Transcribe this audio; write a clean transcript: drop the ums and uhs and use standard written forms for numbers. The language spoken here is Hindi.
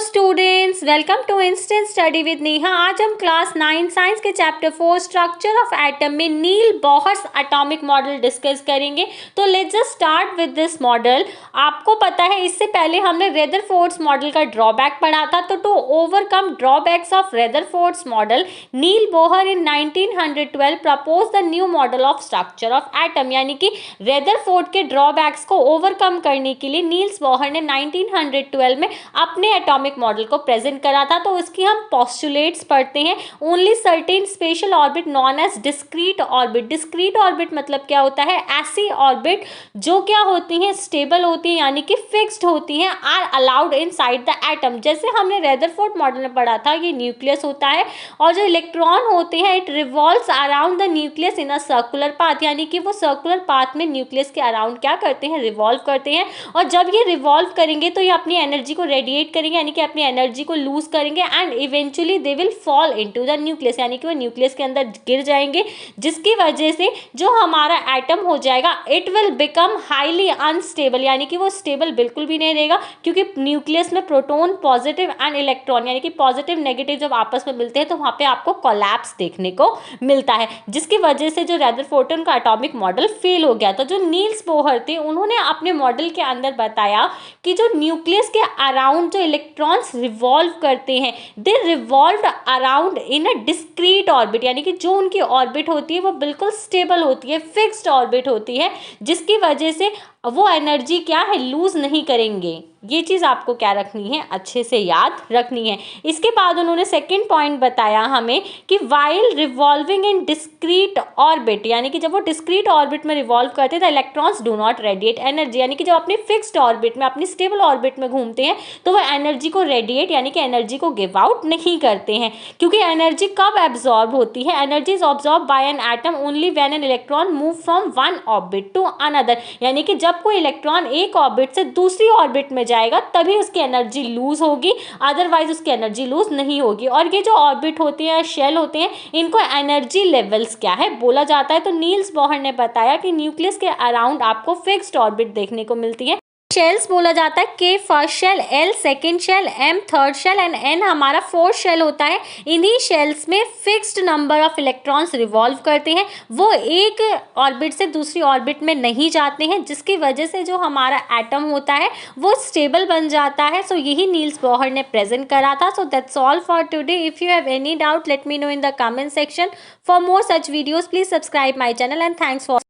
Students, welcome to instant study with Neha. आज हम क्लास 9 साइंस के चैप्टर 4 स्ट्रक्चर ऑफ एटम में Niels Bohr's atomic model discuss करेंगे। तो let's just start with this model. आपको पता है इससे पहले हमने रदरफोर्ड्स मॉडल का ड्रॉबैक पढ़ा था। तो to overcome drawbacks of Rutherford's model, Niels Bohr in 1912 propose the new model of structure of atom. यानी कि रदरफोर्ड के ड्रॉबैक्स को ओवरकम करने के लिए नील्स बोहर ने 1912 में अपने एटॉमिक मॉडल को प्रेजेंट करा था। तो उसकी हम पोस्टुलेट्स पढ़ते हैं। Only certain special orbit known as discrete orbit. Discrete orbit मतलब क्या होता है? ऐसी ऑर्बिट जो क्या होती हैं, स्टेबल होती हैं यानी कि फिक्स्ड होती हैं, are allowed inside the atom. जैसे हमने रदरफोर्ड मॉडल में पढ़ा था, ये न्यूक्लियस होता है और जो इलेक्ट्रॉन होते हैं it revolves around the nucleus in a circular path. यानी कि वो सर्कुलर पाथ में न्यूक्लियस के अराउंड क्या करते हैं? रिवॉल्व करते हैं। और जब ये रिवॉल्व करेंगे तो ये अपनी एनर्जी को रेडिएट करेंगे यानी कि अपनी एनर्जी को लूज करेंगे and eventually they will fall into the nucleus. यानी कि वो न्यूक्लियस के अंदर गिर जाएंगे, जिसकी वजह से जो हमारा एटम हो जाएगा it will become highly unstable. यानी कि वो स्टेबल बिल्कुल भी नहीं रहेगा, क्योंकि न्यूक्लियस में प्रोटॉन पॉजिटिव एंड इलेक्ट्रॉन यानी कि पॉजिटिव नेगेटिव जब आपस में मिलते हैं तो वहां पे आपको कोलैप्स देखने को मिलता है, जिसकी वजह से जो रदरफोर्ड का एटॉमिक मॉडल फेल हो गया। तो जो नील्स बोहर थे उन्होंने अपने मॉडल के अंदर बताया कि जो न्यूक्लियस के अराउंड जो इलेक्ट्रॉन्स रिवॉल्व करते हैं, they revolved around in a discrete orbit. यानी कि जो उनकी ऑर्बिट होती है वो बिल्कुल स्टेबल होती है, फिक्स्ड ऑर्बिट होती है, जिसकी वजह से वो एनर्जी क्या है? लूज नहीं करेंगे। ये चीज़ आपको क्या रखनी है? अच्छे से याद रखनी है। इसके बाद उन्होंने सेकंड पॉइंट बताया हमें कि वाइल रिवॉल्विंग इन डिस्क्रीट ऑर्बिट, यानी कि जब वो डिस्क्रीट ऑर्बिट में रिवॉल्व करते हैं electrons do not radiate energy. यानी कि जब अपनी फिक्स्ड ऑर्बिट में, अपनी स्टेबल ऑर्बिट में घूमते हैं तो वो एनर्जी को रेडिएट यानी कि एनर्जी को गिव आउट नहीं करते हैं। क्योंकि एनर्जी कब एब्जॉर्ब होती है? Energy is absorb by an atom only when an electron move from one orbit to another. यानी कि जब कोई इलेक्ट्रॉन एक ऑर्बिट से दूसरी ऑर्बिट में जाएगा तभी उसकी एनर्जी लूज होगी, अदरवाइज उसकी एनर्जी लूज नहीं होगी। और ये जो ऑर्बिट होते हैं, शेल होते हैं, इनको एनर्जी लेवल्स क्या है बोला जाता है। तो नील्स बोहर ने बताया कि न्यूक्लियस के अराउंड आपको फिक्स्ड ऑर्बिट देखने को मिलती है। शेल्स बोला जाता है के first shell, L second shell, M third shell and N हमारा फोर्थ शेल होता है। इन्हीं शेल्स में fixed number of electrons revolve करते हैं, वो एक ऑर्बिट से दूसरी ऑर्बिट में नहीं जाते हैं, जिसकी वजह से जो हमारा एटम होता है वो स्टेबल बन जाता है। सो यही नील्स बोहर ने प्रेजेंट करा था। So that's all for today. If you have any doubt let me know in the comment section. For more such videos please subscribe my channel and thanks for